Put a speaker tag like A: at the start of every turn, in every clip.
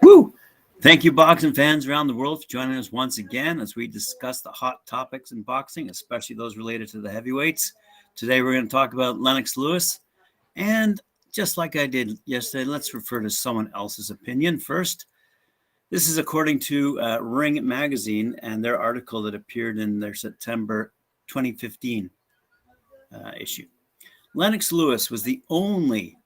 A: Woo! Thank you, boxing fans around the world, for joining us once again as we discuss the hot topics in boxing, especially those related to the heavyweights. Today, we're going to talk about Lennox Lewis. And just like I did yesterday, let's refer to someone else's opinion first. This is according to Ring Magazine and their article that appeared in their September 2015 issue. Lennox Lewis was the only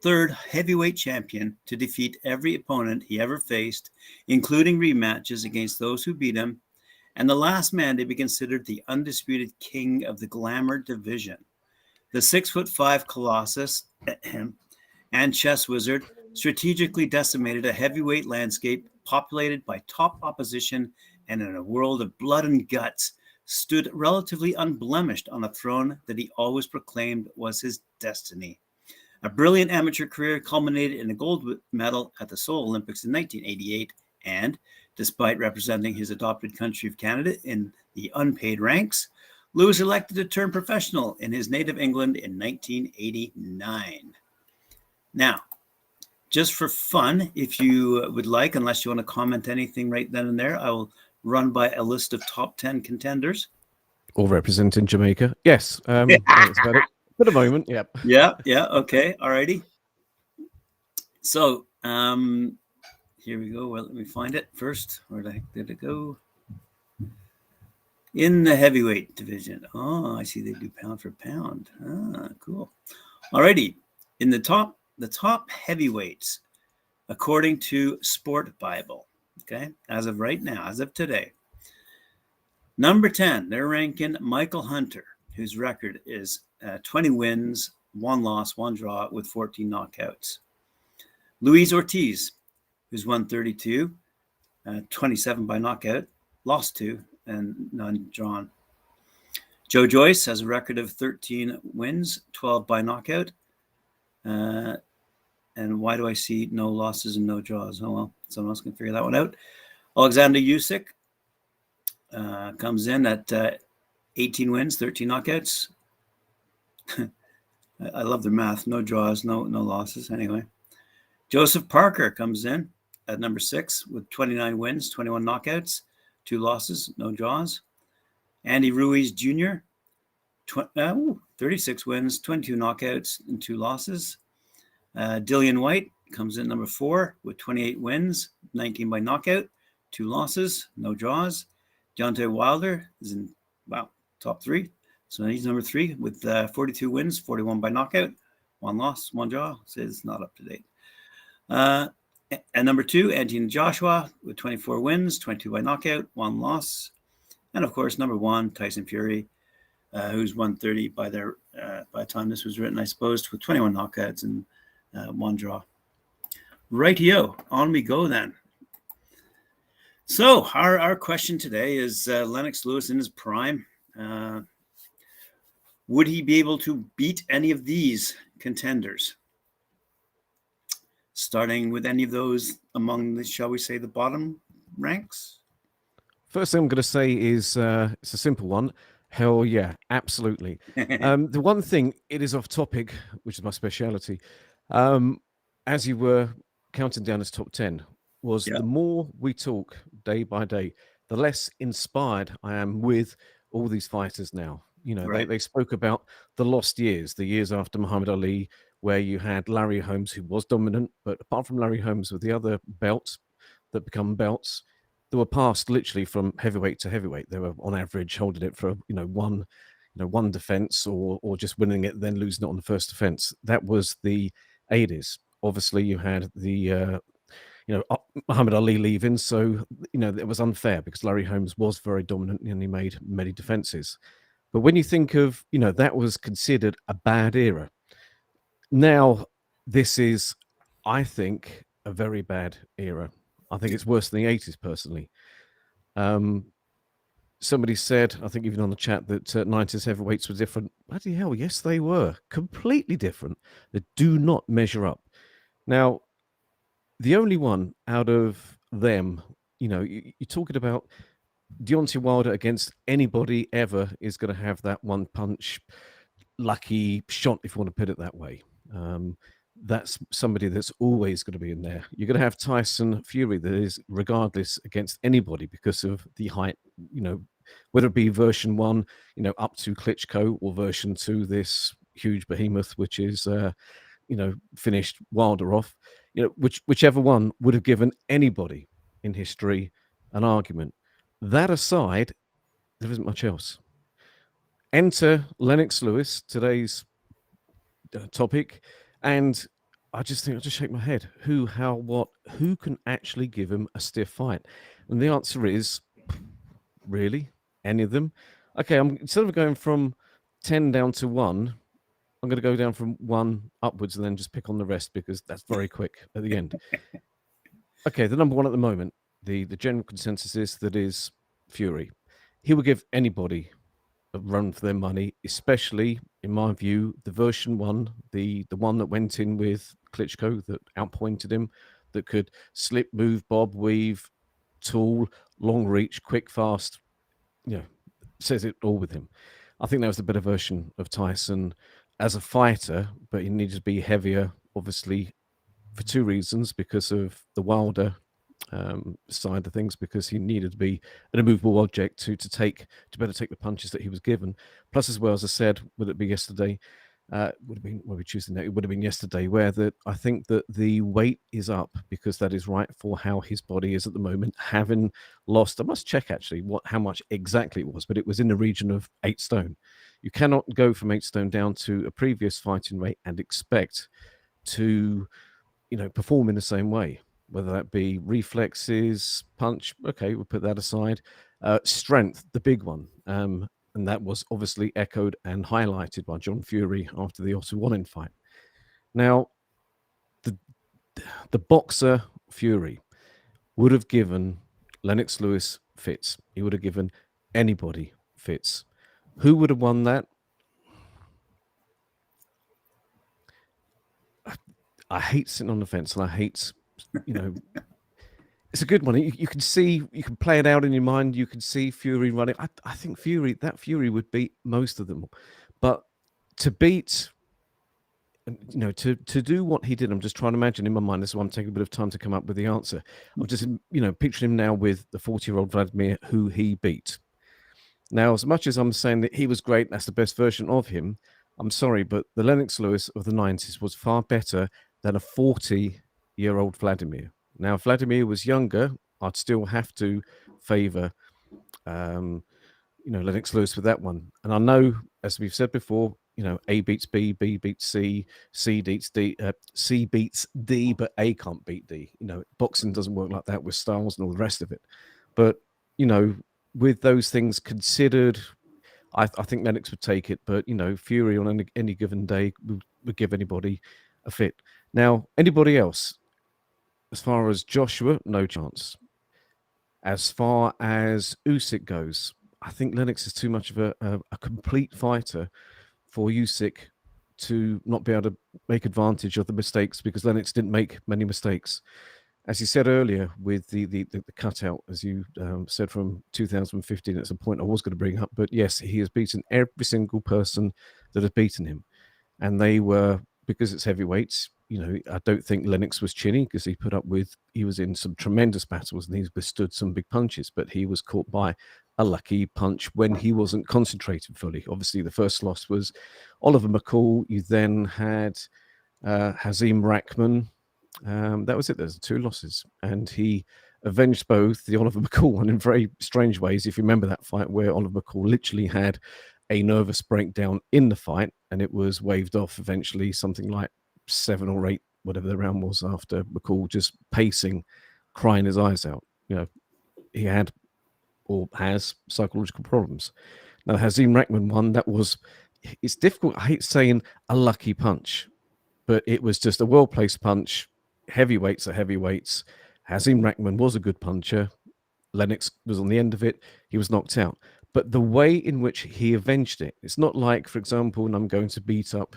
A: third heavyweight champion to defeat every opponent he ever faced, including rematches against those who beat him, and the last man to be considered the undisputed king of the glamour division. The 6'5" Colossus and chess wizard strategically decimated a heavyweight landscape populated by top opposition, and in a world of blood and guts, stood relatively unblemished on a throne that he always proclaimed was his destiny. A brilliant amateur career culminated in a gold medal at the Seoul Olympics in 1988, and despite representing his adopted country of Canada in the unpaid ranks, Lewis elected to turn professional in his native England in 1989. Now, just for fun, if you would like, unless you want to comment anything right then and there, I will run by a list of top 10 contenders.
B: All representing Jamaica. Yes, that's about it. For the moment, yep.
A: Yeah, okay, all righty. So, here we go. Well, let me find it first. Where the heck did it go? In the heavyweight division. Oh, I see they do pound for pound. Ah, cool. All righty. In the top heavyweights, according to Sport Bible, okay, as of right now, as of today, number 10, they're ranking Michael Hunter, whose record is 20 wins, 1 loss, 1 draw with 14 knockouts. Luis Ortiz, who's won 32, 27 by knockout, lost 2, and none drawn. Joe Joyce has a record of 13 wins, 12 by knockout. And why do I see no losses and no draws? Oh, well, someone else can figure that one out. Alexander Usyk comes in at 18 wins, 13 knockouts. I love their math. No draws, no losses. Anyway, Joseph Parker comes in at number 6 with 29 wins, 21 knockouts, 2 losses, no draws. Andy Ruiz Jr., 36 wins, 22 knockouts, and 2 losses. Dillian White comes in number 4 with 28 wins, 19 by knockout, 2 losses, no draws. Deontay Wilder is in, top 3. So he's number 3 with 42 wins, 41 by knockout, 1 loss, 1 draw. So it's not up to date. And number 2, Anthony Joshua with 24 wins, 22 by knockout, 1 loss. And of course, number 1, Tyson Fury, who's won 30 by the time this was written, I suppose, with 21 knockouts and 1 draw. Rightio, on we go then. So our question today is Lennox Lewis in his prime. Would he be able to beat any of these contenders? Starting with any of those among the, shall we say, the bottom ranks?
B: First thing I'm going to say is it's a simple one. Hell yeah, absolutely. The one thing, it is off topic, which is my speciality, as you were counting down as top 10, was the more we talk day by day, the less inspired I am with all these fighters now. You know, they spoke about the lost years, the years after Muhammad Ali, where you had Larry Holmes, who was dominant, but apart from Larry Holmes, with the other belts that become belts, they were passed literally from heavyweight to heavyweight. They were on average holding it for one defense, or just winning it, then losing it on the first defense. That was the 80s. Obviously, you had the Muhammad Ali leaving, so it was unfair because Larry Holmes was very dominant and he made many defenses. But when you think of, that was considered a bad era. Now, this is, I think, a very bad era. I think it's worse than the 80s, personally. Somebody said, I think even on the chat, that 90s heavyweights were different. Bloody hell, yes, they were. Completely different. They do not measure up. Now, the only one out of them, you're talking about Deontay Wilder against anybody ever is going to have that one punch lucky shot, if you want to put it that way. that's somebody that's always going to be in there. You're going to have Tyson Fury that is regardless against anybody because of the height, whether it be version 1, up to Klitschko, or version 2, this huge behemoth, which is, finished Wilder off, whichever one would have given anybody in history an argument. That aside, there isn't much else. Enter Lennox Lewis, today's topic, and I just shake my head. Who, how, what? Who can actually give him a stiff fight? And the answer is, really, any of them? Okay, instead of going from 10 down to 1, I'm going to go down from 1 upwards and then just pick on the rest because that's very quick at the end. Okay, the number 1 at the moment, the general consensus is that is Fury. He will give anybody a run for their money, especially, in my view, the version 1, the one that went in with Klitschko, that outpointed him, that could slip, move, bob, weave, tall, long reach, quick, fast, says it all with him. I think that was the better version of Tyson as a fighter, but he needed to be heavier, obviously, for 2 reasons, because of the Wilder side of things, because he needed to be an immovable object to better take the punches that he was given. Plus, as well, as I said, would it be yesterday? Would have been, Tuesday night. It would have been yesterday, where I think that the weight is up because that is right for how his body is at the moment, having lost. I must check actually how much exactly it was, but it was in the region of 8 stone. You cannot go from 8 stone down to a previous fighting weight and expect to, perform in the same way. Whether that be reflexes, punch, okay, we'll put that aside. Strength, the big one. And that was obviously echoed and highlighted by John Fury after the Otto Wallin fight. Now, the boxer Fury would have given Lennox Lewis fits. He would have given anybody fits. Who would have won that? I hate sitting on the fence, and I hate, it's a good one. You can see, you can play it out in your mind. You can see Fury running. I think Fury would beat most of them, but to beat, to do what he did, I'm just trying to imagine in my mind. This is why I'm taking a bit of time to come up with the answer. I'm just, picturing him now with the 40-year-old Vladimir who he beat. Now, as much as I'm saying that he was great, that's the best version of him, I'm sorry, but the Lennox Lewis of the 90s was far better than a 40-year-old Vladimir. Now, if Vladimir was younger, I'd still have to favour, Lennox Lewis with that one. And I know, as we've said before, A beats B, B beats C, C beats D, C beats D, but A can't beat D. Boxing doesn't work like that with styles and all the rest of it. But, with those things considered, I think Lennox would take it. But, Fury on any given day would give anybody a fit. Now, anybody else? As far as Joshua, no chance. As far as Usyk goes, I think Lennox is too much of a complete fighter for Usyk to not be able to make advantage of the mistakes, because Lennox didn't make many mistakes. As you said earlier, with the cutout, as you said, from 2015, it's a point I was going to bring up. But yes, he has beaten every single person that has beaten him. And they were, because it's heavyweights, I don't think Lennox was chinny, because he was in some tremendous battles and he's withstood some big punches, but he was caught by a lucky punch when he wasn't concentrated fully. Obviously, the first loss was Oliver McCall. You then had Hazim Rahman. That was it. There's 2 losses. And he avenged both, the Oliver McCall one in very strange ways. If you remember that fight where Oliver McCall literally had a nervous breakdown in the fight, and it was waved off eventually, something like 7 or 8, whatever the round was, after McCall just pacing, crying his eyes out. He had or has psychological problems. Now, Hazim Rahman one, it's difficult. I hate saying a lucky punch, but it was just a well-placed punch. Heavyweights are heavyweights. Hazim Rahman was a good puncher. Lennox was on the end of it. He was knocked out. But the way in which he avenged it, it's not like, for example, and I'm going to beat up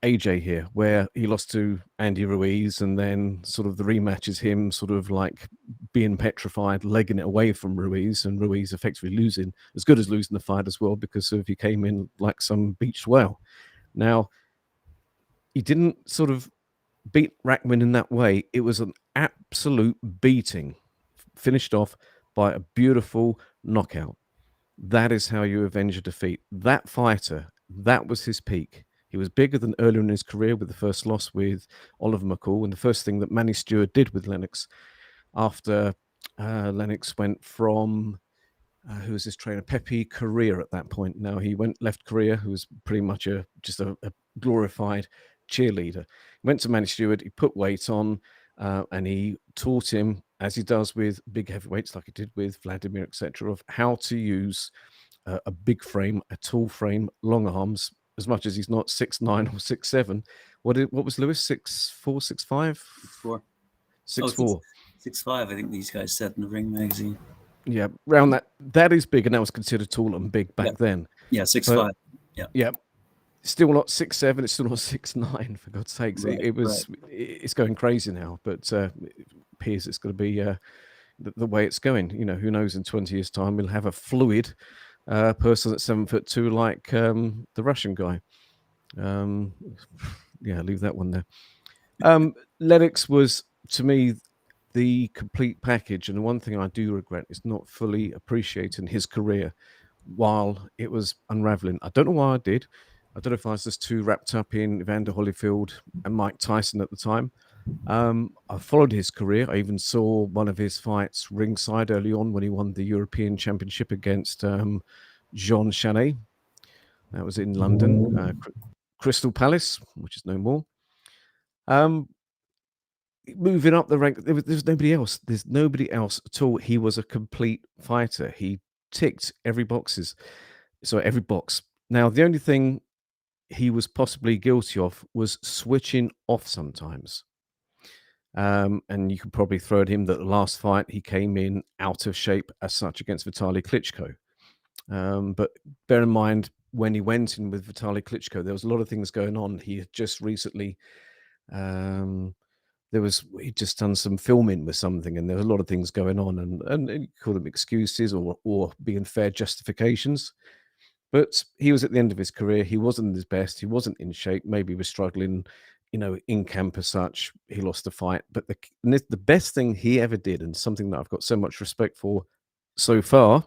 B: AJ here, where he lost to Andy Ruiz, and then sort of the rematch is him sort of like being petrified, legging it away from Ruiz, and Ruiz effectively losing, as good as losing the fight as well, because he came in like some beached whale. Now, he didn't sort of beat Rackman in that way. It was an absolute beating, finished off by a beautiful knockout. That is how you avenge a defeat. That fighter, that was his peak. He was bigger than earlier in his career with the first loss with Oliver McCall. And the first thing that Manny Stewart did with Lennox after Lennox went from, who was his trainer? Pepe Correa at that point. Now he left Correa, who was pretty much just a glorified cheerleader. He went to Manny Stewart, he put weight on, and he taught him, as he does with big heavyweights, like he did with Vladimir, etc., of how to use a big frame, a tall frame, long arms. As much as he's not 6'9" or 6'7", what was Lewis? 6'4", 6'5"?
A: 6'4".
B: 6'4".
A: 6'5", I think these guys said in the Ring magazine.
B: Yeah, around that. That is big, and that was considered tall and big back then.
A: Yeah, 6'5".
B: Yeah. Still not 6'7", it's still not 6'9", for God's sakes.
A: Right,
B: it's going crazy now, but it appears it's going to be the way it's going. Who knows, in 20 years' time, we'll have a fluid person that's 7'2", like the Russian guy. Yeah, leave that one there. Lennox was, to me, the complete package, and the one thing I do regret is not fully appreciating his career while it was unraveling. I don't know why I did. I don't know if I was just too wrapped up in Evander Holyfield and Mike Tyson at the time. I followed his career. I even saw one of his fights ringside early on when he won the European Championship against Jean Chanay. That was in London, Crystal Palace, which is no more. Moving up the rank, there's nobody else. There's nobody else at all. He was a complete fighter. He ticked every box. Now, the only thing he was possibly guilty of was switching off sometimes. And you could probably throw at him that the last fight he came in out of shape as such against Vitaly Klitschko. But bear in mind, when he went in with Vitaly Klitschko, there was a lot of things going on. He had just recently, he'd just done some filming with something, and there was a lot of things going on, and you call them excuses or being fair justifications. But he was at the end of his career. He wasn't at his best. He wasn't in shape. Maybe he was struggling, in camp as such. He lost a fight. But the best thing he ever did, and something that I've got so much respect for so far,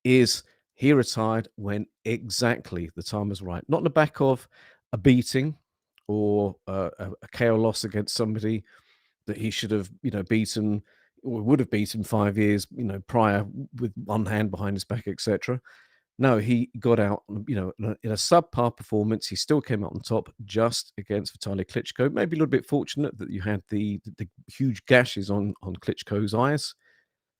B: is he retired when exactly the time was right. Not on the back of a beating or a KO loss against somebody that he should have, beaten or would have beaten 5 years, prior, with one hand behind his back, etc. No, he got out, in a subpar performance. He still came out on top just against Vitaly Klitschko. Maybe a little bit fortunate that you had the huge gashes on Klitschko's eyes.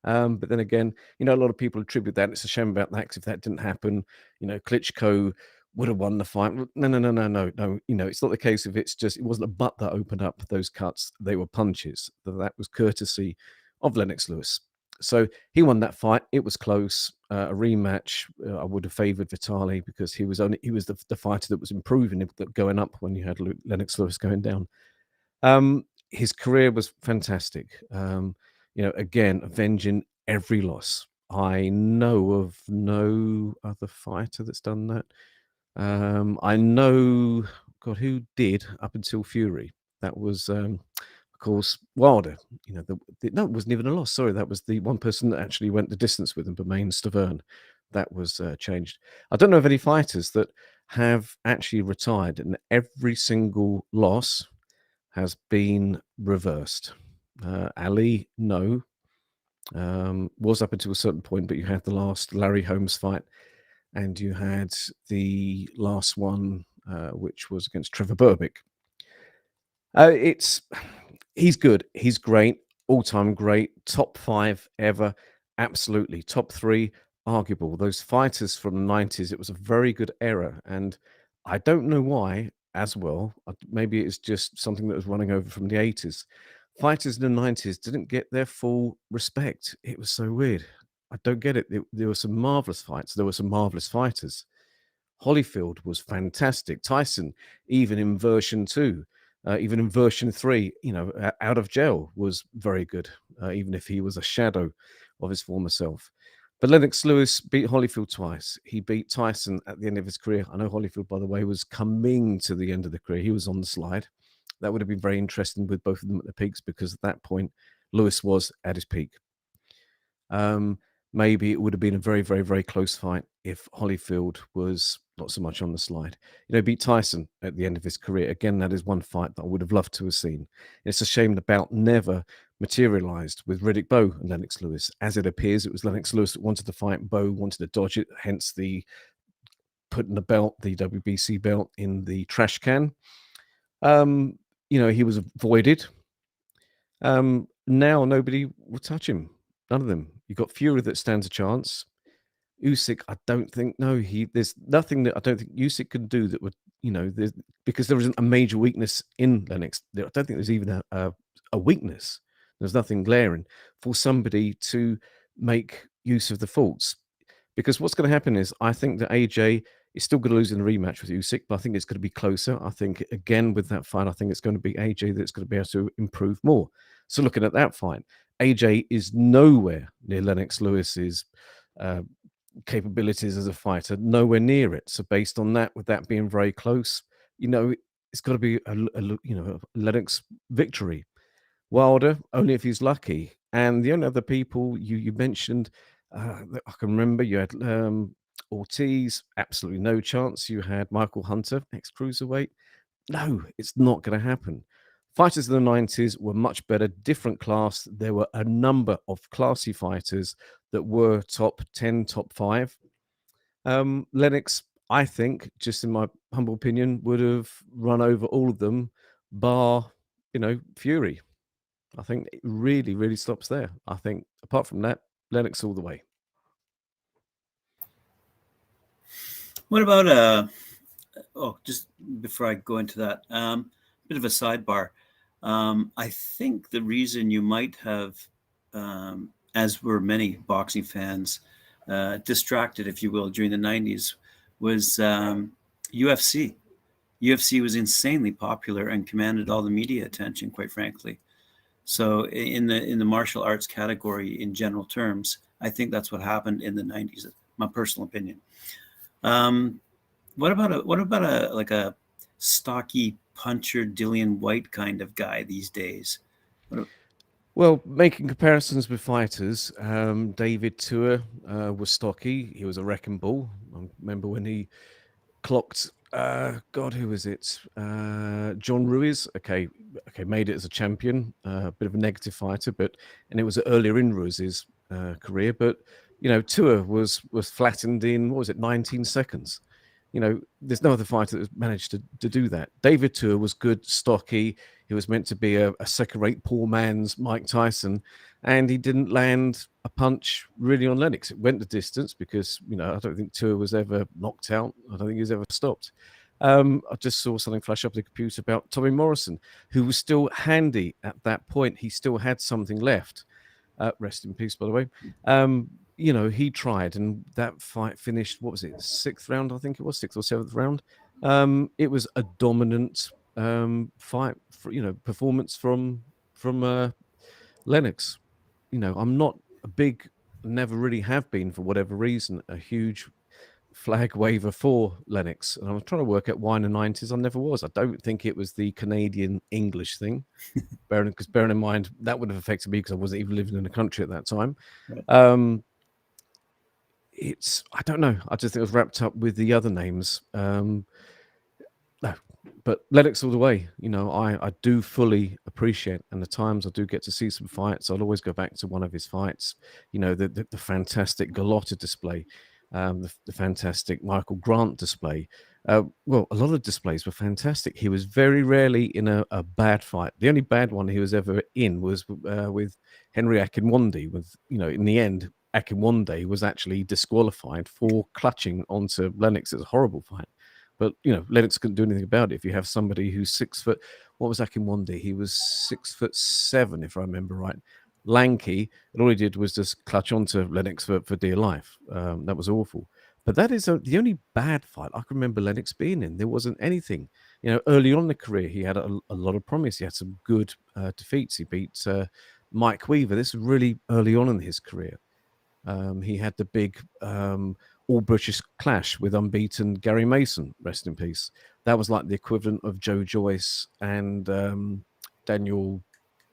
B: But then again, a lot of people attribute that. It's a shame about that, because if that didn't happen, Klitschko would have won the fight. No. It's not the case. If it wasn't a butt that opened up those cuts, they were punches. That was courtesy of Lennox Lewis. So he won that fight. It was close. A rematch, I would have favoured Vitaly, because he was the fighter that was improving, going up when you had Lennox Lewis going down. His career was fantastic. Again, avenging every loss. I know of no other fighter that's done that. I know, God, who did up until Fury. That was, of course, Wilder. No, it wasn't even a loss. Sorry, that was the one person that actually went the distance with him, Bermain Stavern. That was changed. I don't know of any fighters that have actually retired, and every single loss has been reversed. Ali, no. Was up until a certain point, but you had the last Larry Holmes fight, and you had the last one, which was against Trevor Berbick. He's good. He's great. All-time great. Top 5 ever. Absolutely. Top 3, arguable. Those fighters from the 90s, it was a very good era. And I don't know why as well. Maybe it's just something that was running over from the 80s. Fighters in the 90s didn't get their full respect. It was so weird. I don't get it. There were some marvelous fights. There were some marvelous fighters. Holyfield was fantastic. Tyson, even in version 2, even in version 3, out of jail, was very good, even if he was a shadow of his former self. But Lennox Lewis beat Holyfield twice. He beat Tyson at the end of his career. I know Holyfield, by the way, was coming to the end of the career. He was on the slide. That would have been very interesting with both of them at the peaks, because at that point, Lewis was at his peak. Maybe it would have been a very, very, very close fight if Holyfield was not so much on the slide. Beat Tyson at the end of his career. Again, that is one fight that I would have loved to have seen. It's a shame the bout never materialized with Riddick Bowe and Lennox Lewis. As it appears, it was Lennox Lewis that wanted to fight. Bowe wanted to dodge it, hence the putting the belt, the WBC belt, in the trash can. He was avoided. Now nobody will touch him. None of them. You've got Fury that stands a chance. Usyk, I don't think. No, there's nothing that I don't think Usyk can do that would, because there isn't a major weakness in Lennox. I don't think there's even a weakness. There's nothing glaring for somebody to make use of the faults. Because what's going to happen is, I think that AJ is still going to lose in the rematch with Usyk, but I think it's going to be closer. I think, again, with that fight, I think it's going to be AJ that's going to be able to improve more. So looking at that fight, AJ is nowhere near Lennox Lewis's capabilities as a fighter, nowhere near it. So based on that, with that being very close, it's got to be a Lennox victory. Wilder, only if he's lucky. And the only other people you mentioned, that I can remember, you had Ortiz, absolutely no chance. You had Michael Hunter, ex-cruiserweight. No, it's not going to happen. Fighters in the 90s were much better, different class. There were a number of classy fighters that were top 10, top 5. Lennox, I think, just in my humble opinion, would have run over all of them, bar, Fury. I think it really, really stops there. I think, apart from that, Lennox all the way.
A: What about just before I go into that, bit of a sidebar. I think the reason you might have, as were many boxing fans, distracted, if you will, during the 90s was UFC. UFC was insanely popular and commanded all the media attention, quite frankly. So in the martial arts category, in general terms, I think that's what happened in the 90s. My personal opinion. What about a stocky puncher Dillian White kind of guy these days?
B: Well, making comparisons with fighters, David Tua was stocky. He was a wrecking ball. I remember when he clocked, who was it? John Ruiz. Okay, made it as a champion. A bit of a negative fighter, and it was earlier in Ruiz's career. But Tua was flattened in, 19 seconds. There's no other fighter that managed to do that. David Tua was good, stocky. He was meant to be a second-rate poor man's Mike Tyson, and he didn't land a punch really on Lennox. It went the distance because, I don't think Tua was ever knocked out. I don't think he was ever stopped. I just saw something flash up the computer about Tommy Morrison, who was still handy at that point. He still had something left. Rest in peace, by the way. He tried, and that fight finished, what was it, 6th round, I think it was, 6th or 7th round. It was a dominant fight, performance from Lennox. I'm not a big, never really have been, for whatever reason, a huge flag waver for Lennox. And I was trying to work out why in the 90s I never was. I don't think it was the Canadian English thing, bearing in mind that would have affected me because I wasn't even living in the country at that time. Right. I don't know. I just think it was wrapped up with the other names. No, but Lennox all the way. I do fully appreciate, and the times I do get to see some fights, I'll always go back to one of his fights. The fantastic Gallotta display, the fantastic Michael Grant display. Well, a lot of displays were fantastic. He was very rarely in a bad fight. The only bad one he was ever in was with Henry Akinwande. In the end, Akinwande was actually disqualified for clutching onto Lennox. It was a horrible fight. But, Lennox couldn't do anything about it. If you have somebody who's 6 foot, what was Akinwande? He was 6'7", if I remember right. Lanky, and all he did was just clutch onto Lennox for dear life. That was awful. But that is the only bad fight I can remember Lennox being in. There wasn't anything. Early on in the career, he had a lot of promise. He had some good defeats. He beat Mike Weaver. This was really early on in his career. He had the big all British clash with unbeaten Gary Mason, rest in peace. That was like the equivalent of Joe Joyce and Daniel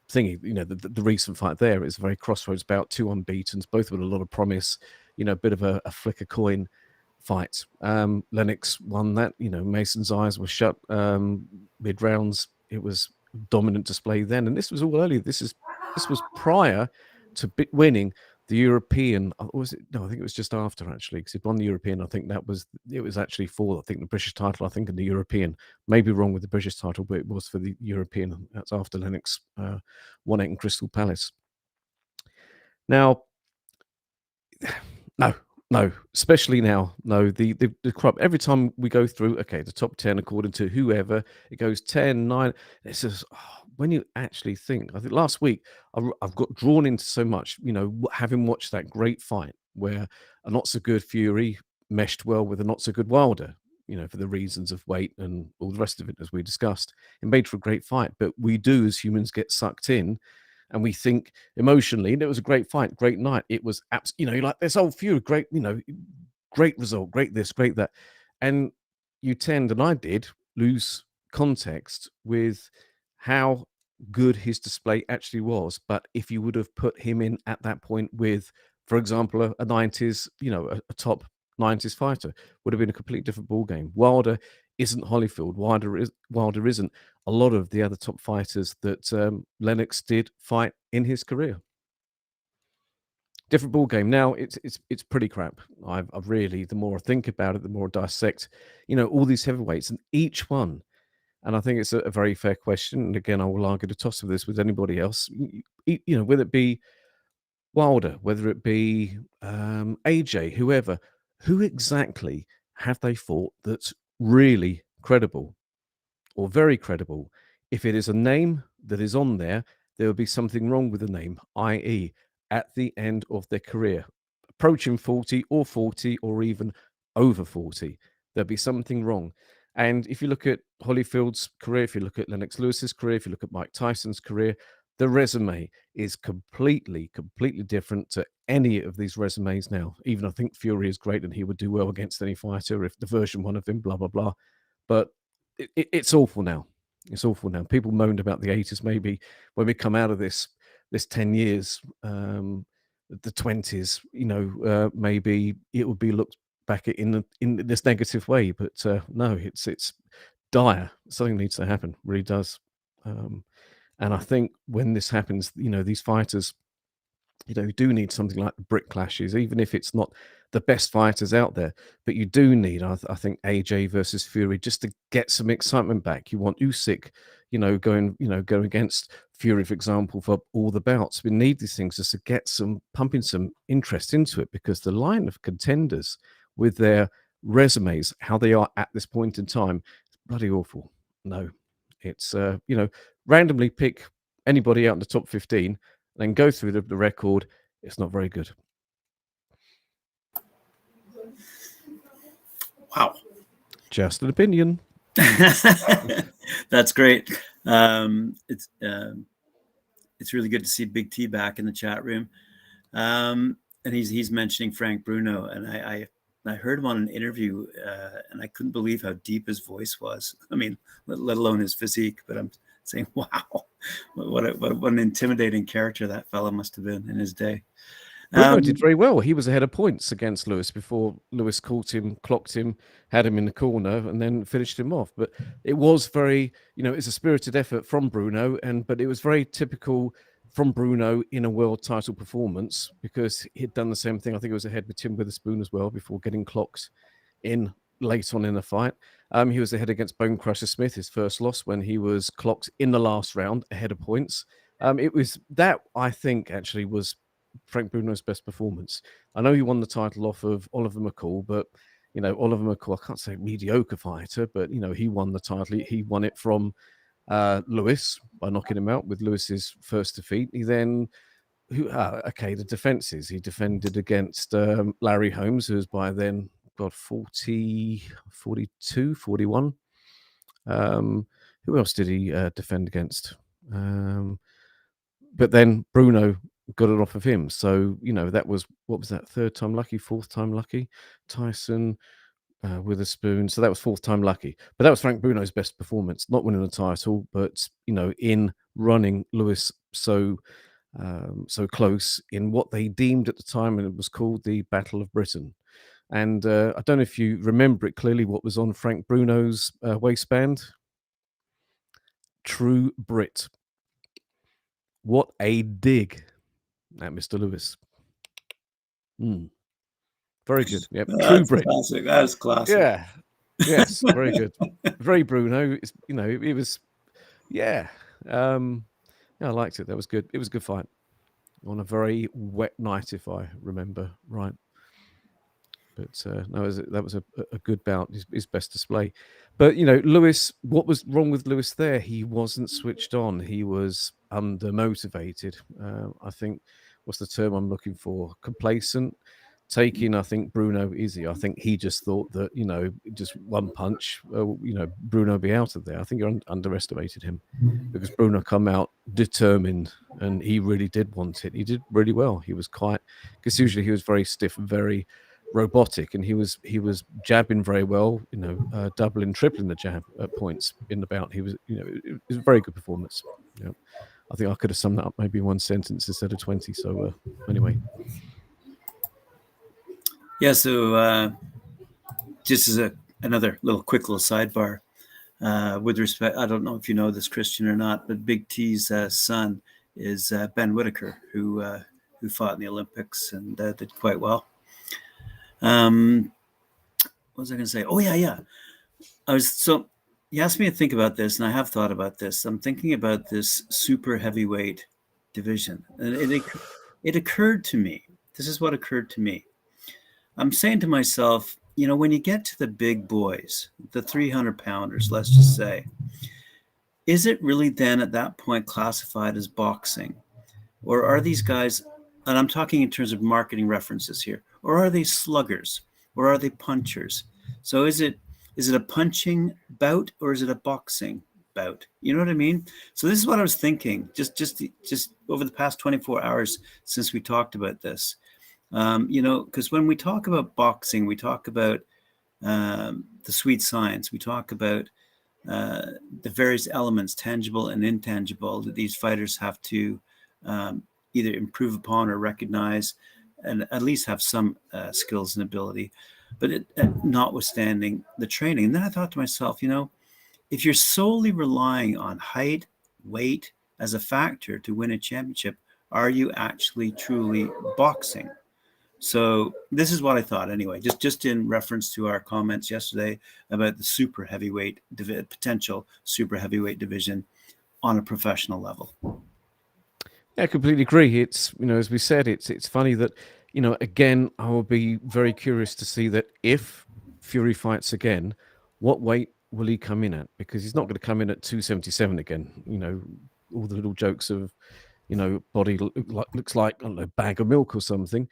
B: Thingy. The recent fight there is very crossroads bout, two unbeatens, both with a lot of promise. A bit of a flick a coin fight. Lennox won that. Mason's eyes were shut mid rounds. It was dominant display then, and this was all early. This was prior to winning the European. Was it? No, I think it was just after, actually, because he'd won the European. I think it was actually for, I think, the British title. I think in the European, maybe wrong with the British title, but it was for the European. That's after Lennox won it in Crystal Palace. Now, no, especially now. No, the crop. Every time we go through, okay, the top 10 according to whoever, it goes 10, 9. It's just, when you actually think, I think last week I've got drawn into so much, having watched that great fight where a not so good Fury meshed well with a not so good Wilder, for the reasons of weight and all the rest of it, as we discussed. It made for a great fight, but we do as humans get sucked in. And we think emotionally, and it was a great fight, great night. It was absolutely, you're like, this old Fury, great, great result, great this, great that. And you tend, and I did, lose context with how good his display actually was. But if you would have put him in at that point with, for example, a 90s, a top 90s fighter, would have been a completely different ball game. Wilder isn't Holyfield. Wilder isn't a lot of the other top fighters that Lennox did fight in his career. Different ball game. Now it's pretty crap. I've really, the more I think about it, the more I dissect, all these heavyweights and each one. And I think it's a very fair question. And again, I will argue the toss of this with anybody else. Whether it be Wilder, whether it be AJ, whoever, who exactly have they fought that's really credible or very credible? If it is a name that is on there, there will be something wrong with the name, i.e., at the end of their career, approaching 40 or even over 40, there'll be something wrong. And if you look at Holyfield's career, if you look at Lennox Lewis's career, if you look at Mike Tyson's career, the resume is completely different to any of these resumes now. Even I think Fury is great and he would do well against any fighter if the version one of him, blah, blah, blah. But it's awful now. It's awful now. People moaned about the 80s, maybe when we come out of this 10 years, the 20s, maybe it would be looked back in this negative way. But no, it's dire. Something needs to happen, really does. And I think when this happens, these fighters, you do need something like the brick clashes, even if it's not the best fighters out there. But you do need, I think, AJ versus Fury just to get some excitement back. You want Usyk, going against Fury, for example, for all the bouts. We need these things just to get pumping some interest into it, because the line of contenders with their resumes, how they are at this point in time, is bloody awful. No, it's, randomly pick anybody out in the top 15 and then go through the record. It's not very good.
A: Wow.
B: Just an opinion.
A: That's great. It's really good to see Big T back in the chat room. And he's mentioning Frank Bruno, and I heard him on an interview, and I couldn't believe how deep his voice was. I mean, let alone his physique. But I'm saying, wow, what an intimidating character that fella must have been in his day.
B: Bruno did very well. He was ahead of points against Lewis before Lewis caught him, clocked him, had him in the corner, and then finished him off. But it was very, it's a spirited effort from Bruno, but it was very typical from Bruno in a world title performance, because he'd done the same thing. I think it was ahead with Tim Witherspoon as well before getting clocked in late on in the fight. He was ahead against Bone Crusher Smith, his first loss, when he was clocked in the last round ahead of points. It was that, I think, actually was Frank Bruno's best performance. I know he won the title off of Oliver McCall, but Oliver McCall, I can't say mediocre fighter, but he won the title. He won it from Lewis by knocking him out with Lewis's first defeat. He then, the defenses. He defended against Larry Holmes, who was by then 40, 42, 41. Who else did he defend against? But then Bruno got it off of him. So, that was, what was that, third time lucky, fourth time lucky? Tyson, Witherspoon. So that was fourth time lucky. But that was Frank Bruno's best performance, not winning the title, but, in running Lewis so close in what they deemed at the time, and it was called the Battle of Britain. And I don't know if you remember it clearly, what was on Frank Bruno's waistband. True Brit. What a dig at Mr. Lewis. Very good. Yep. True Brit.
A: Classic. That was classic.
B: Yeah. Yes. Very good. Very Bruno. It was, yeah. Yeah, I liked it. That was good. It was a good fight on a very wet night, if I remember right. But no, that was a good bout, his best display. But, Lewis, what was wrong with Lewis there? He wasn't switched on. He was undermotivated. I think, what's the term I'm looking for? Complacent. Taking, I think, Bruno easy. I think he just thought that, just one punch, Bruno be out of there. I think you underestimated him, because Bruno come out determined, and he really did want it. He did really well. He was quite, because usually he was very stiff and very robotic, and he was jabbing very well, doubling, tripling the jab at points in the bout. He was, it was a very good performance. I think I could have summed that up maybe in one sentence instead of 20. So anyway.
A: Yeah, so just as another quick little sidebar, with respect, I don't know if you know this, Kristian, or not, but Big T's son is Ben Whitaker, who fought in the Olympics and did quite well. What was I going to say? Oh, yeah. You asked me to think about this, and I have thought about this. I'm thinking about this super heavyweight division, and it occurred to me. This is what occurred to me. I'm saying to myself, when you get to the big boys, the 300-pounders, let's just say, is it really then at that point classified as boxing? Or are these guys, and I'm talking in terms of marketing references here, or are they sluggers? Or are they punchers? So is it a punching bout, or is it a boxing bout? You know what I mean? So this is what I was thinking, just over the past 24 hours since we talked about this. Because when we talk about boxing, we talk about the sweet science. We talk about the various elements, tangible and intangible, that these fighters have to either improve upon or recognize, and at least have some skills and ability, but notwithstanding the training. And then I thought to myself, if you're solely relying on height, weight as a factor to win a championship, are you actually truly boxing? So this is what I thought anyway, just in reference to our comments yesterday about the super heavyweight potential super heavyweight division on a professional level.
B: Yeah, I completely agree. It's, as we said, it's funny that, again, I will be very curious to see that if Fury fights again, what weight will he come in at? Because he's not going to come in at 277 again. All the little jokes of, body looks like, I don't know, a bag of milk or something.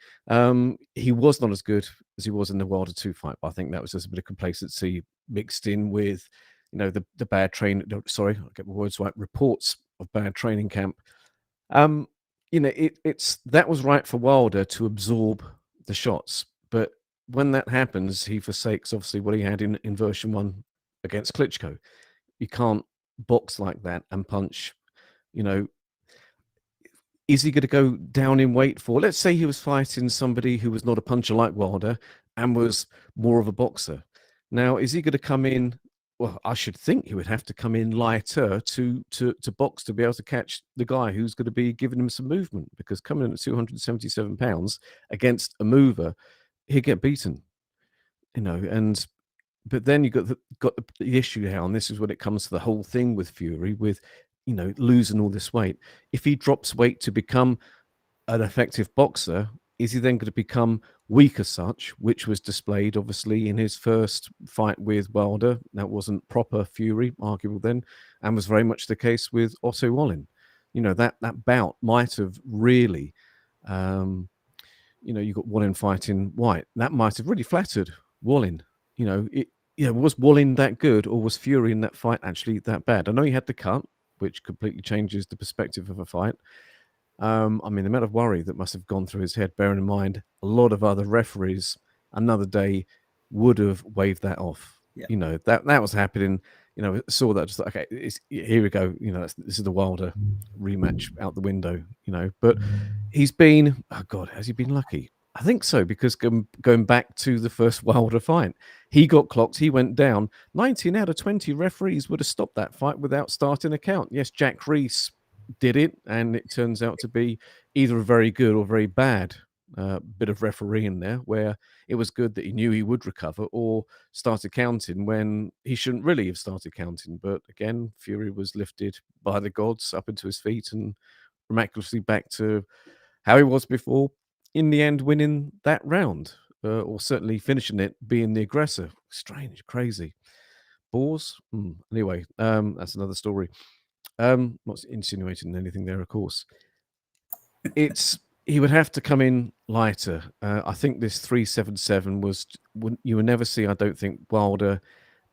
B: He was not as good as he was in the Wilder 2 fight, but I think that was just a bit of complacency mixed in with, the bad training. Sorry, I'll get my words right. Reports of bad training camp. It's that was right for Wilder to absorb the shots, but when that happens, he forsakes obviously what he had in version 1 against Klitschko. You can't box like that and punch. Is he going to go down in weight for? Let's say he was fighting somebody who was not a puncher like Wilder and was more of a boxer. Now, is he going to come in? Well, I should think he would have to come in lighter to box, to be able to catch the guy who's going to be giving him some movement, because coming in at 277 pounds against a mover, he'd get beaten, but then you got the issue now, and this is when it comes to the whole thing with Fury, with, losing all this weight. If he drops weight to become an effective boxer, is he then going to become weak as such, which was displayed obviously in his first fight with Wilder? That wasn't proper Fury, arguable then, and was very much the case with Otto Wallin. That bout might have really, you got Wallin fighting White. That might have really flattered Wallin. Was Wallin that good, or was Fury in that fight actually that bad? I know he had the cut, which completely changes the perspective of a fight. I mean, the amount of worry that must have gone through his head, bearing in mind a lot of other referees another day would have waved that off.
A: Yeah.
B: You know, that was happening. You know, saw that, just like, okay, here we go. You know, this is the Wilder rematch out the window. You know, but he's been, oh God, has he been lucky? I think so, because going back to the first Wilder fight, he got clocked, he went down. 19 out of 20 referees would have stopped that fight without starting a count. Yes, Jack Reese did it, and it turns out to be either a very good or very bad bit of refereeing there, where it was good that he knew he would recover or started counting when he shouldn't really have started counting. But again, Fury was lifted by the gods up into his feet and miraculously back to how he was before, in the end winning that round, or certainly finishing it, being the aggressor. Strange, crazy. Bores? Anyway, that's another story. Not insinuating anything there, of course. He would have to come in lighter. I think this 377 you will never see, I don't think, Wilder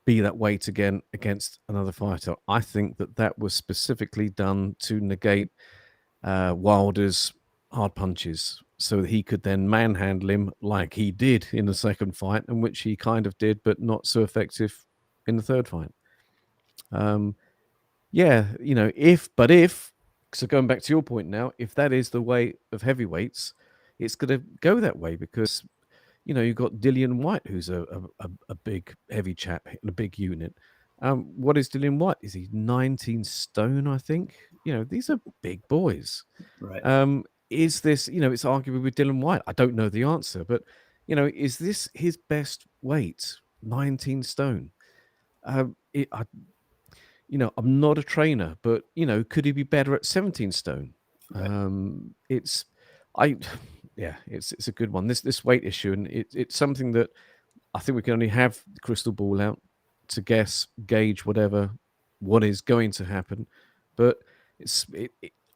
B: be that weight again against another fighter. I think that was specifically done to negate Wilder's hard punches, so that he could then manhandle him like he did in the second fight, and which he kind of did, but not so effective in the third fight. Yeah, you know, so going back to your point now, if that is the way of heavyweights, it's going to go that way, because, you know, you've got Dillian White, who's a big, heavy chap in a big unit. What is Dillian White? Is he 19 stone, I think? You know, these are big boys.
A: Right.
B: Is this, you know, it's arguably with Dillian White. I don't know the answer, but, you know, is this his best weight? 19 stone. You know, I'm not a trainer, but, you know, could he be better at 17 stone?
A: Right.
B: It's a good one. This weight issue, and it's something that I think we can only have the crystal ball out to gauge what is going to happen. But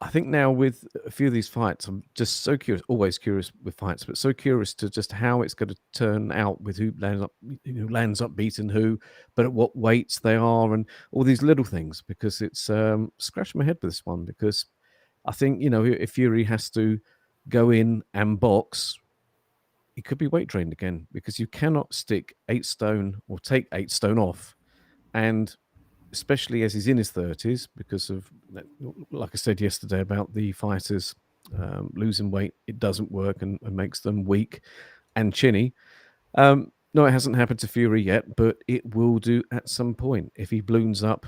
B: I think now with a few of these fights, I'm just so curious, always curious with fights, but so curious to just how it's going to turn out with who lands up beating who, but at what weights they are, and all these little things, because it's scratching my head with this one, because I think, you know, if Fury has to go in and box, he could be weight trained again, because you cannot stick 8 stone or take 8 stone off, and especially as he's in his 30s, because of, like I said yesterday about the fighters losing weight, it doesn't work and makes them weak and chinny. No, it hasn't happened to Fury yet, but it will do at some point. If he balloons up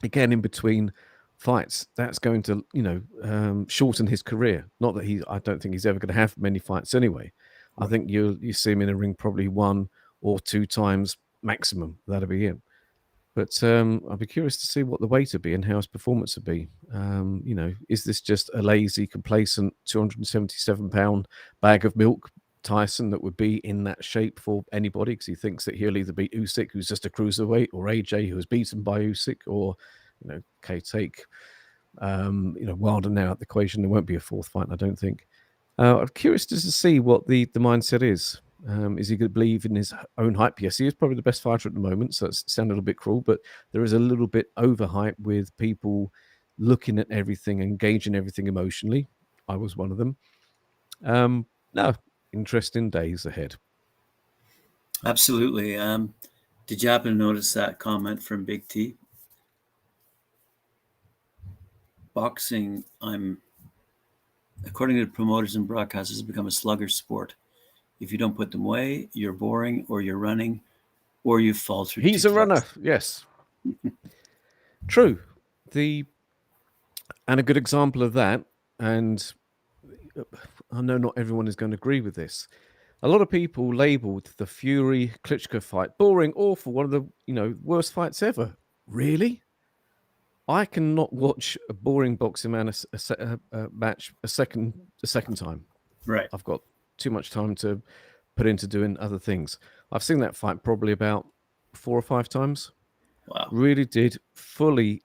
B: again in between fights, that's going to, you know, shorten his career. Not that I don't think he's ever going to have many fights anyway.
A: Right.
B: I think you see him in a ring probably 1 or 2 times maximum. That'll be it. But I'd be curious to see what the weight would be and how his performance would be. You know, is this just a lazy, complacent 277-pound bag of milk Tyson that would be in that shape for anybody, because he thinks that he'll either beat Usyk, who's just a cruiserweight, or AJ, who was beaten by Usyk, or, you know, take you know, Wilder now out the equation. There won't be a fourth fight, I don't think. I'm curious just to see what the mindset is. Is he going to believe in his own hype? Yes, he is probably the best fighter at the moment, so it's sounded a little bit cruel, but there is a little bit overhype with people looking at everything and gauging everything emotionally. I was one of them. No, interesting days ahead.
A: Absolutely. Did you happen to notice that comment from Big T? Boxing, according to the promoters and broadcasters, has become a sluggish sport. If you don't put them away, you're boring, or you're running, or you faltered.
B: He's a runner, yes. True. And a good example of that, and I know not everyone is going to agree with this. A lot of people labelled the Fury Klitschko fight boring, awful, one of the, you know, worst fights ever. Really? I cannot watch a boring boxing match a second time.
A: Right.
B: I've got too much time to put into doing other things. I've seen that fight probably about 4 or 5 times.
A: Wow.
B: Really did fully.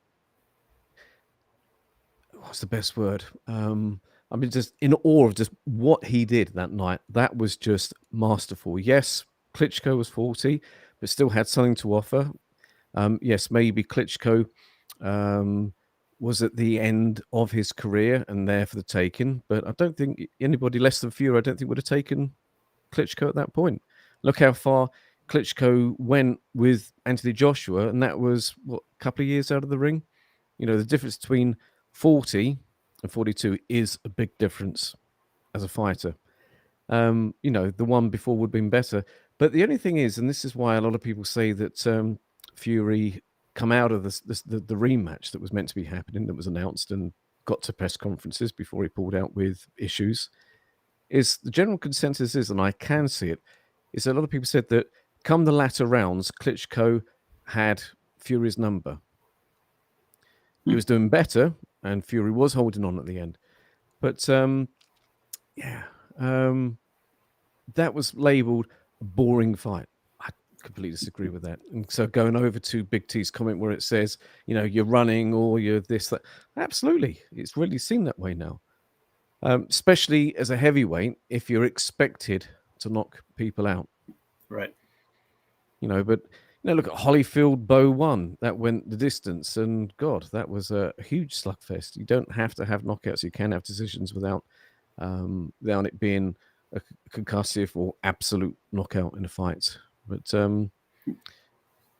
B: What's the best word? I mean, just in awe of just what he did that night. That was just masterful. Yes, Klitschko was 40, but still had something to offer. Yes, maybe Klitschko was at the end of his career and there for the taking. But I don't think anybody less than Fury, I don't think, would have taken Klitschko at that point. Look how far Klitschko went with Anthony Joshua, and that was, what, a couple of years out of the ring? You know, the difference between 40 and 42 is a big difference as a fighter. You know, the one before would have been better. But the only thing is, and this is why a lot of people say that Fury come out of the rematch that was meant to be happening, that was announced and got to press conferences before he pulled out with issues, is the general consensus is, and I can see it, is that a lot of people said that come the latter rounds, Klitschko had Fury's number. He was doing better, and Fury was holding on at the end. But that was labelled a boring fight. I completely disagree with that. And so going over to Big T's comment where it says, you know, you're running or you're this, that, absolutely. It's really seen that way now. Especially as a heavyweight, if you're expected to knock people out.
A: Right.
B: You know, but you know, look at Holyfield Bow 1. That went the distance, and God, that was a huge slugfest. You don't have to have knockouts. You can have decisions without it being a concussive or absolute knockout in a fight. But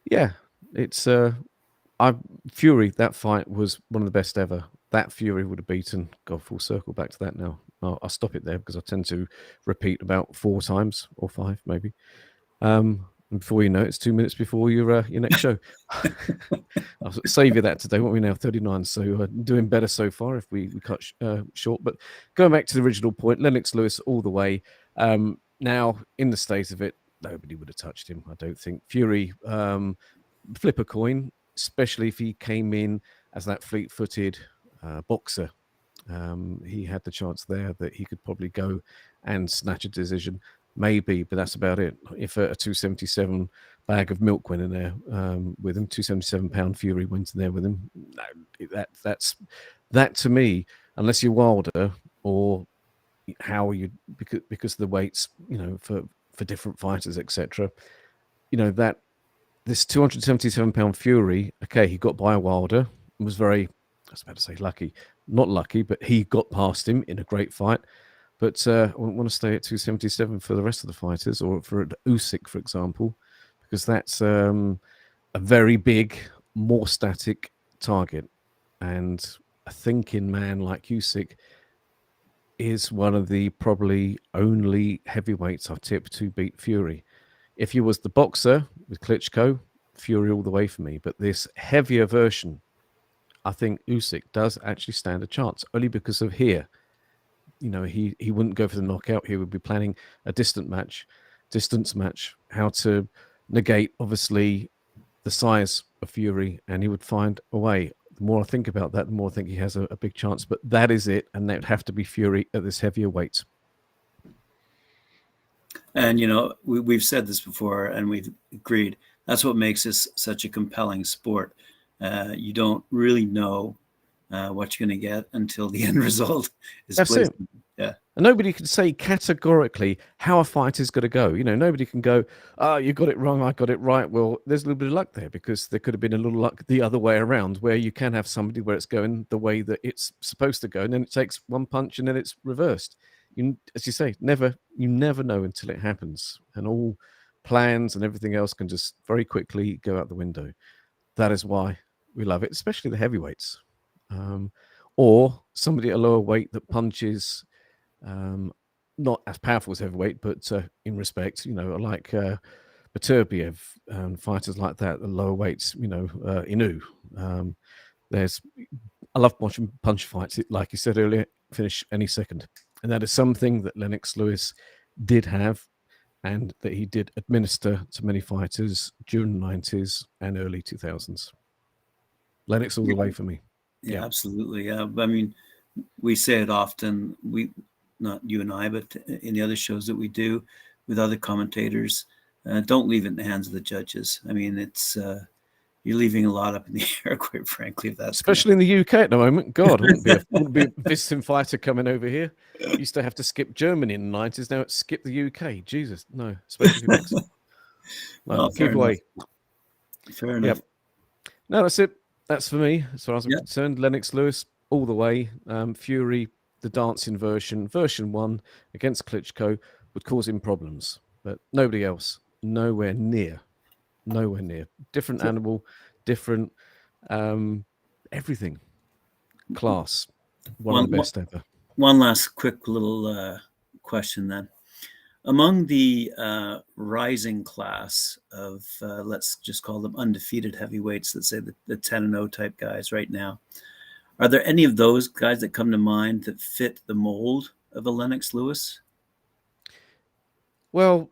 B: yeah, it's Fury. That fight was one of the best ever. That Fury would have beaten. God, full circle back to that now. I'll stop it there because I tend to repeat about 4 times or 5 maybe. And before you know it, it's 2 minutes before your next show. I'll save you that today. What are we now? 39. So doing better so far if we cut short. But going back to the original point, Lennox Lewis all the way. Now, in the state of it, nobody would have touched him, I don't think. Fury, flip a coin, especially if he came in as that fleet-footed boxer. He had the chance there that he could probably go and snatch a decision. Maybe, but that's about it. If a 277 bag of milk went in there with him, 277-pound Fury went in there with him, that to me, unless you're Wilder or how are you, because of the weights, you know, for different fighters, etc. You know, that this 277-pound Fury, okay, he got by Wilder and was very, I was about to say lucky, not lucky, but he got past him in a great fight. But I wouldn't want to stay at 277 for the rest of the fighters, or for Usyk, for example, because that's a very big, more static target. And a thinking man like Usyk is one of the probably only heavyweights I've tipped to beat Fury. If you was the boxer with Klitschko, Fury all the way for me. But this heavier version, I think Usyk does actually stand a chance, only because of here. You know, he wouldn't go for the knockout. He would be planning a distance match, how to negate, obviously, the size of Fury, and he would find a way. The more I think about that, the more I think he has a big chance. But that is it, and that would have to be Fury at this heavier weight.
A: And, you know, we've said this before, and we've agreed. That's what makes this such a compelling sport. You don't really know what you're going to get until the end result is
B: That's
A: placed.
B: it.
A: Yeah.
B: And nobody can say categorically how a fight is going to go. You know, nobody can go, oh, you got it wrong, I got it right. Well, there's a little bit of luck there, because there could have been a little luck the other way around, where you can have somebody where it's going the way that it's supposed to go, and then it takes one punch and then it's reversed. As you say, you never know until it happens. And all plans and everything else can just very quickly go out the window. That is why we love it, especially the heavyweights. Or somebody at a lower weight that punches not as powerful as heavyweight, but in respect, you know, like Beterbiev and fighters like that, the lower weights, you know, Inu. I love watching punch fights. Like you said earlier, finish any second. And that is something that Lennox Lewis did have, and that he did administer to many fighters during the 90s and early 2000s. Lennox all the way for me.
A: Yeah, absolutely. Yeah, I mean, we say it often. Not you and I, but in the other shows that we do with other commentators, don't leave it in the hands of the judges. I mean, it's you're leaving a lot up in the air, quite frankly.
B: Especially in the UK at the moment. God, wouldn't be a visiting fighter coming over here. Used to have to skip Germany in the 90s. Now it's skip the UK. Jesus, no. Especially Mexico. No, keep away.
A: Fair enough.
B: Yep. No, that's it. That's for me, as far as I'm
A: Yeah.
B: concerned. Lennox Lewis, all the way. Fury, the dancing version 1 against Klitschko would cause him problems, but nobody else. Nowhere near. Nowhere near. Different
A: So
B: animal, different everything. Class. One of the
A: one
B: best ever.
A: one last quick little question then. Among the rising class of, let's just call them undefeated heavyweights, let's say the 10-0 type guys right now, are there any of those guys that come to mind that fit the mold of a Lennox Lewis?
B: Well,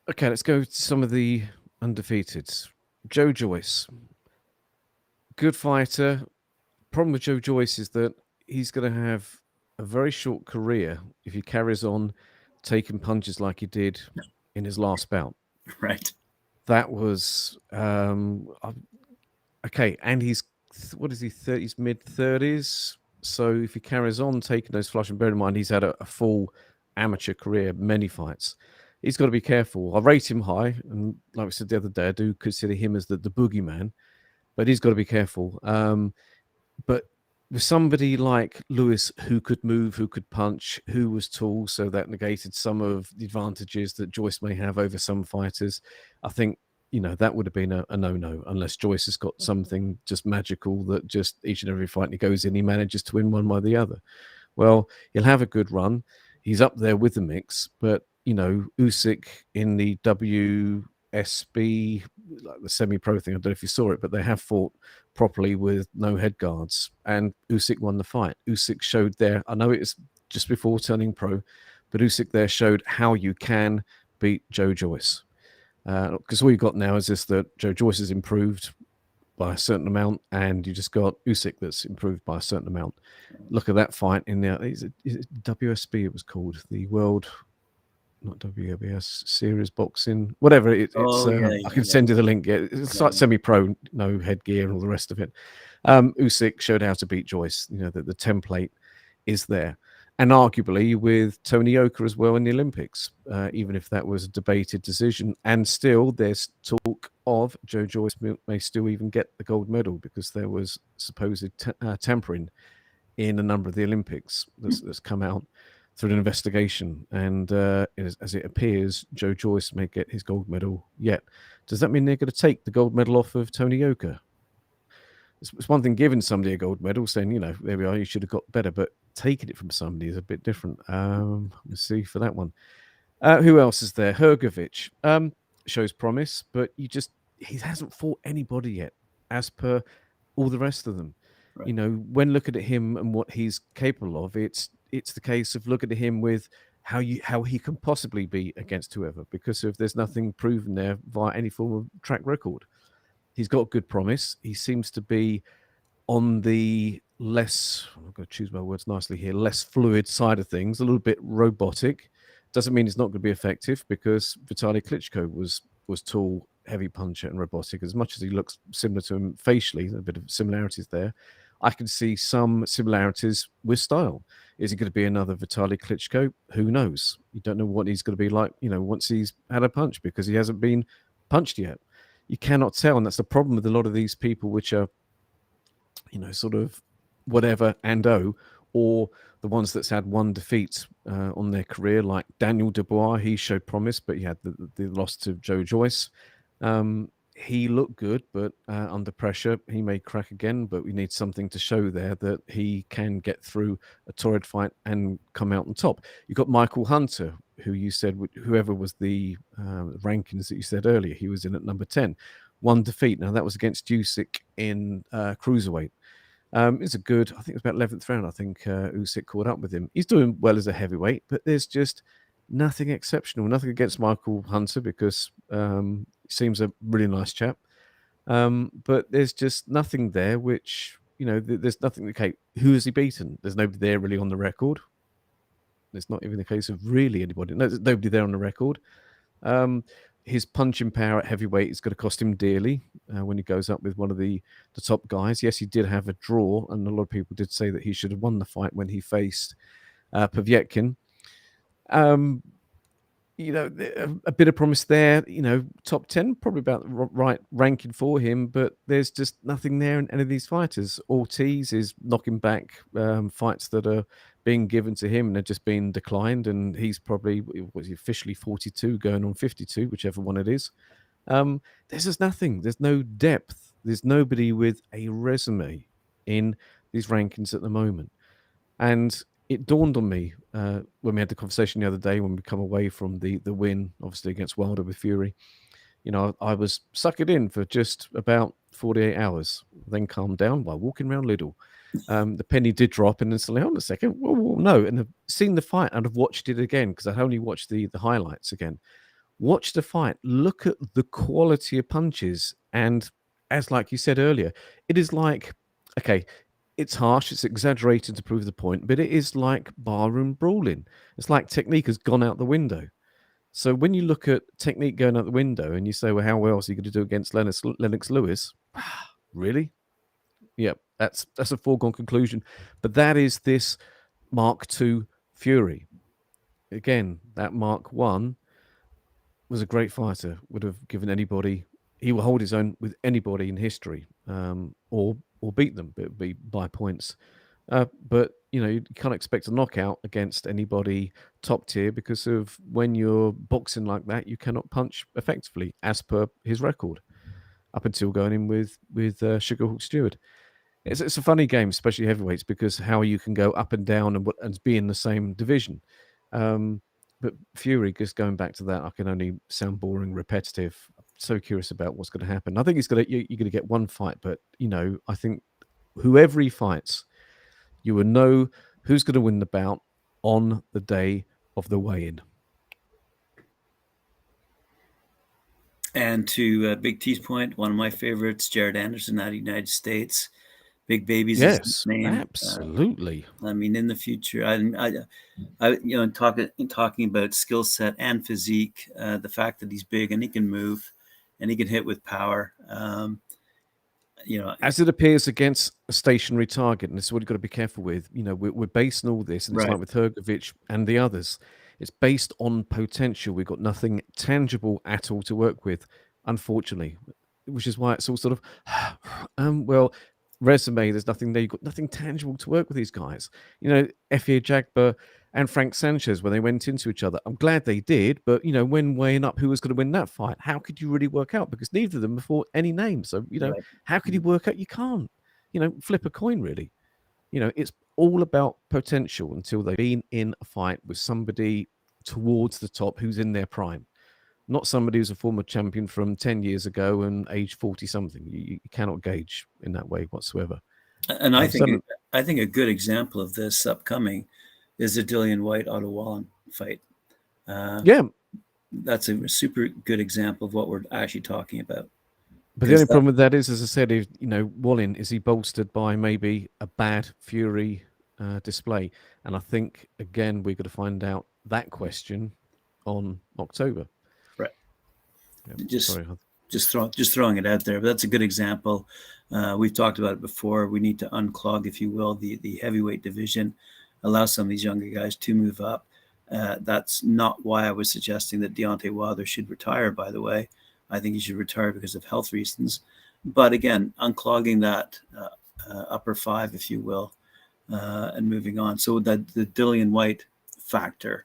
B: okay, let's go to some of the undefeateds. Joe Joyce, good fighter. Problem with Joe Joyce is that he's going to have a very short career if he carries on taking punches like he did in his last bout.
A: Right.
B: That was okay, and he's what is he? 30s, mid-30s. So if he carries on taking those flush, and bear in mind he's had a full amateur career, many fights, he's got to be careful. I rate him high, and like we said the other day, I do consider him as the boogeyman, but he's got to be careful. But with somebody like Lewis, who could move, who could punch, who was tall, so that negated some of the advantages that Joyce may have over some fighters, I think, that would have been a no-no, unless Joyce has got something just magical that just each and every fight he goes in, he manages to win one by the other. Well, he'll have a good run. He's up there with the mix, but, Usyk in the WSB, like the semi-pro thing, I don't know if you saw it, but they have fought properly with no head guards, and Usyk won the fight. Usyk showed there, I know it was just before turning pro, but Usyk there showed how you can beat Joe Joyce. Because all you've got now is this, that Joe Joyce has improved by a certain amount, and you just got Usyk that's improved by a certain amount. Look at that fight in there. Is it WSB it was called? The World, not WBS, Series Boxing, whatever. I can send you the link. It's like semi-pro, no headgear and all the rest of it. Usyk showed how to beat Joyce. That the template is there. And arguably with Tony Yoka as well in the Olympics, even if that was a debated decision. And still, there's talk of Joe Joyce may still even get the gold medal because there was supposed tampering in a number of the Olympics that's come out through an investigation. And as it appears, Joe Joyce may get his gold medal yet. Does that mean they're going to take the gold medal off of Tony Yoka? It's one thing giving somebody a gold medal, saying, there we are, you should have got better, but taking it from somebody is a bit different. Let's see for that one. Who else is there? Hergovich shows promise, but he hasn't fought anybody yet, as per all the rest of them. Right. When looking at him and what he's capable of, it's the case of looking at him with how he can possibly be against whoever, because if there's nothing proven there via any form of track record. He's got good promise. He seems to be on the less, I'm going to choose my words nicely here, less fluid side of things, a little bit robotic. Doesn't mean he's not going to be effective, because Vitaly Klitschko was tall, heavy puncher and robotic. As much as he looks similar to him facially, a bit of similarities there. I can see some similarities with style. Is he going to be another Vitaly Klitschko? Who knows? You don't know what he's going to be like, once he's had a punch, because he hasn't been punched yet. You cannot tell, and that's the problem with a lot of these people, which are, sort of whatever or the ones that's had one defeat on their career, like Daniel Dubois. He showed promise, but he had the loss to Joe Joyce. He looked good, but under pressure, he may crack again. But we need something to show there that he can get through a torrid fight and come out on top. You've got Michael Hunter, who you said, whoever was the rankings that you said earlier, he was in at number 10. One defeat. Now, that was against Usyk in cruiserweight. It's a good, I think it was about 11th round, I think Usyk caught up with him. He's doing well as a heavyweight, but there's just nothing exceptional. Nothing against Michael Hunter, because he seems a really nice chap. But there's just nothing there which, there's nothing. Okay, who has he beaten? There's nobody there really on the record. It's not even a case of really anybody. No, there's nobody there on the record. His punching power at heavyweight is going to cost him dearly when he goes up with one of the top guys. Yes, he did have a draw, and a lot of people did say that he should have won the fight when he faced Povetkin. But there's just nothing there which, there's nothing. Okay, who has he beaten? There's nobody there really on the record. It's not even a case of really anybody. No, there's nobody there on the record. His punching power at heavyweight is going to cost him dearly when he goes up with one of the top guys. Yes, he did have a draw, and a lot of people did say that he should have won the fight when he faced a bit of promise there. Top 10, probably about the right ranking for him, but there's just nothing there in any of these fighters. Ortiz is knocking back fights that are being given to him and they're just being declined, and he's probably, was he officially 42 going on 52, whichever one it is. There's just nothing. There's no depth. There's nobody with a resume in these rankings at the moment. And it dawned on me when we had the conversation the other day when we come away from the win, obviously against Wilder with Fury. I was suckered in for just about 48 hours, then calmed down while walking around Lidl. The penny did drop, and then suddenly, hold on a second, whoa, no. And I've seen the fight, and I've watched it again because I only watched the highlights again. Watch the fight, look at the quality of punches, and as like you said earlier, it is like, okay, it's harsh, it's exaggerated to prove the point, but it is like barroom brawling. It's like technique has gone out the window. So when you look at technique going out the window and you say, well, how else are you going to do against Lennox Lewis? Really? Yeah, that's a foregone conclusion. But that is this Mark II Fury. Again, that Mark I was a great fighter, would have given anybody, he will hold his own with anybody in history, or beat them, but it would be by points. But you can't expect a knockout against anybody top tier because of when you're boxing like that, you cannot punch effectively as per his record up until going in with Sugarhawk Stewart. It's a funny game, especially heavyweights, because how you can go up and down and be in the same division. But Fury, just going back to that, I can only sound boring, repetitive. I'm so curious about what's going to happen. I think you're going to get one fight, but I think whoever he fights, you will know who's going to win the bout on the day of the weigh-in.
A: And to Big T's point, one of my favorites, Jared Anderson out of the United States. Big Baby's his name.
B: Absolutely.
A: In the future, talking about skill set and physique, the fact that he's big and he can move and he can hit with power.
B: As it appears against a stationary target, and this is what you've got to be careful with. We're basing all this, and it's like with Hrgovic and the others. It's based on potential. We've got nothing tangible at all to work with, unfortunately, which is why it's all sort of, resume, there's nothing there. You've got nothing tangible to work with these guys. Efia Jagba and Frank Sanchez, when they went into each other, I'm glad they did, but when weighing up who was going to win that fight, how could you really work out? Because neither of them before any names. So how could you work out? You can't. Flip a coin, really. It's all about potential until they've been in a fight with somebody towards the top who's in their prime. Not somebody who's a former champion from 10 years ago and age 40 something. You cannot gauge in that way whatsoever.
A: And I think a good example of this upcoming is the Dillian White Otto Wallin fight. That's a super good example of what we're actually talking about.
B: But the only problem with that is, as I said, Wallin, is he bolstered by maybe a bad Fury display? And I think, again, we're going to find out that question on October.
A: Right. Just throwing it out there. But that's a good example. We've talked about it before. We need to unclog, if you will, the heavyweight division, allow some of these younger guys to move up. That's not why I was suggesting that Deontay Wilder should retire, by the way. I think he should retire because of health reasons. But again, unclogging that upper five, if you will, and moving on. So that the Dillian White factor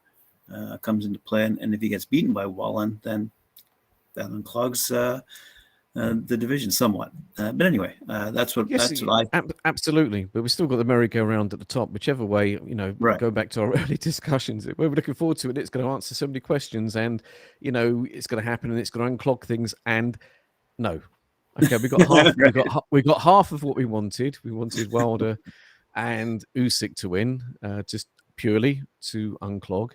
A: comes into play. And if he gets beaten by Wallin, then that unclogs the division somewhat. But anyway, that's what I...
B: Absolutely. But we've still got the merry-go-round at the top. Whichever way, go back to our early discussions. We're looking forward to it. It's going to answer so many questions, and it's going to happen, and it's going to unclog things. And no, okay, we got half. we got half of what we wanted. We wanted Wilder and Usyk to win, just purely to unclog.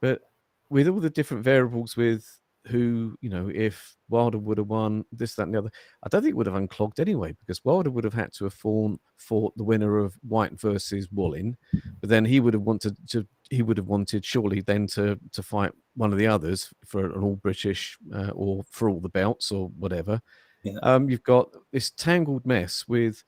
B: But with all the different variables with who, if Wilder would have won this, that, and the other, I don't think it would have unclogged anyway, because Wilder would have had to have fought the winner of White versus Wallin, but then he would have wanted surely then to fight one of the others for an all British or for all the belts or whatever. Yeah. You've got this tangled mess with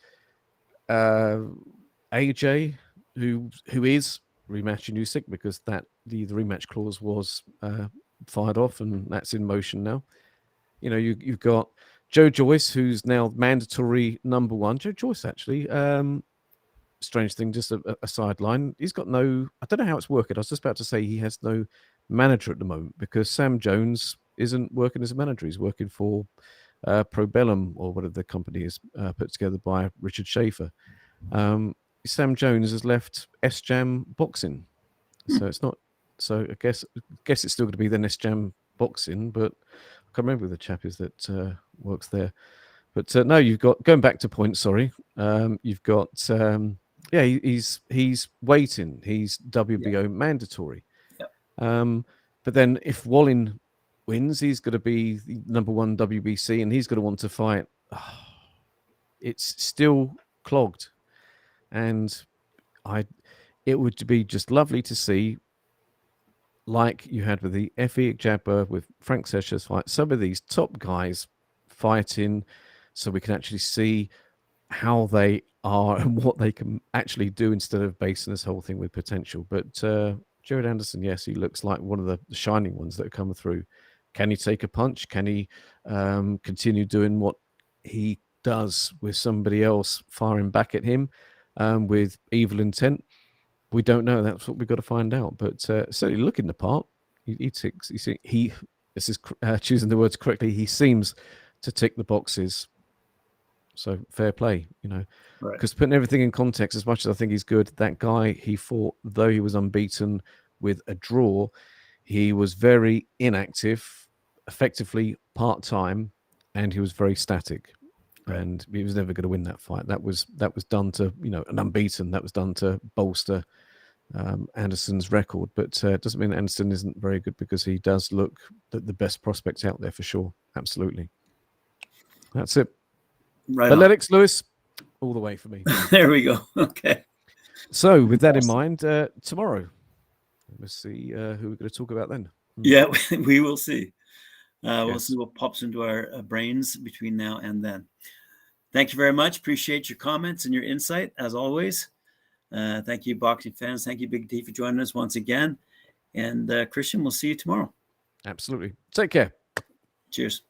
B: AJ, who is rematching Usyk, because that the rematch clause was fired off, and that's in motion now. You know, you've got Joe Joyce, who's now mandatory number one. Joe Joyce, actually, strange thing, just a sideline. He's got no, I don't know how it's working. I was just about to say he has no manager at the moment because Sam Jones isn't working as a manager. He's working for Probellum, or whatever the company is put together by Richard Schaefer. Sam Jones has left S-Jam Boxing. So it's not, so I guess it's still going to be then S-Jam Boxing, but I can't remember who the chap is that works there. But no, you've got, going back to points, sorry, you've got, he's waiting. He's WBO mandatory.
A: Yep.
B: But then if Wallin wins, he's going to be the number one WBC, and he's going to want to fight. It's still clogged. And it would be just lovely to see, like you had with the Effie Jabber, with Frank Sessions fight, some of these top guys fighting, so we can actually see how they are and what they can actually do instead of basing this whole thing with potential. But Jared Anderson, yes, he looks like one of the shining ones that are coming through. Can he take a punch? Can he continue doing what he does with somebody else firing back at him with evil intent? We don't know. That's what we've got to find out. But certainly looking the part, he ticks. He this is choosing the words correctly. He seems to tick the boxes. So fair play, you know, because putting everything in context, as much as I think he's good, that guy he fought, though he was unbeaten with a draw, he was very inactive, effectively part-time, and he was very static. Right. And he was never going to win that fight. That was done to, you know, an unbeaten. That was done to bolster Anderson's record. But it doesn't mean Anderson isn't very good, because he does look the best prospects out there for sure. Absolutely. That's it.
A: Right.
B: But Lennox Lewis, all the way for me.
A: There we go. Okay.
B: So with that in mind, tomorrow, let's see who we're going to talk about then.
A: Yeah, we will see. We'll see what pops into our brains between now and then. Thank you very much. Appreciate your comments and your insight, as always. Thank you, boxing fans. Thank you, Big D, for joining us once again. And Kristian, we'll see you tomorrow.
B: Absolutely. Take care.
A: Cheers.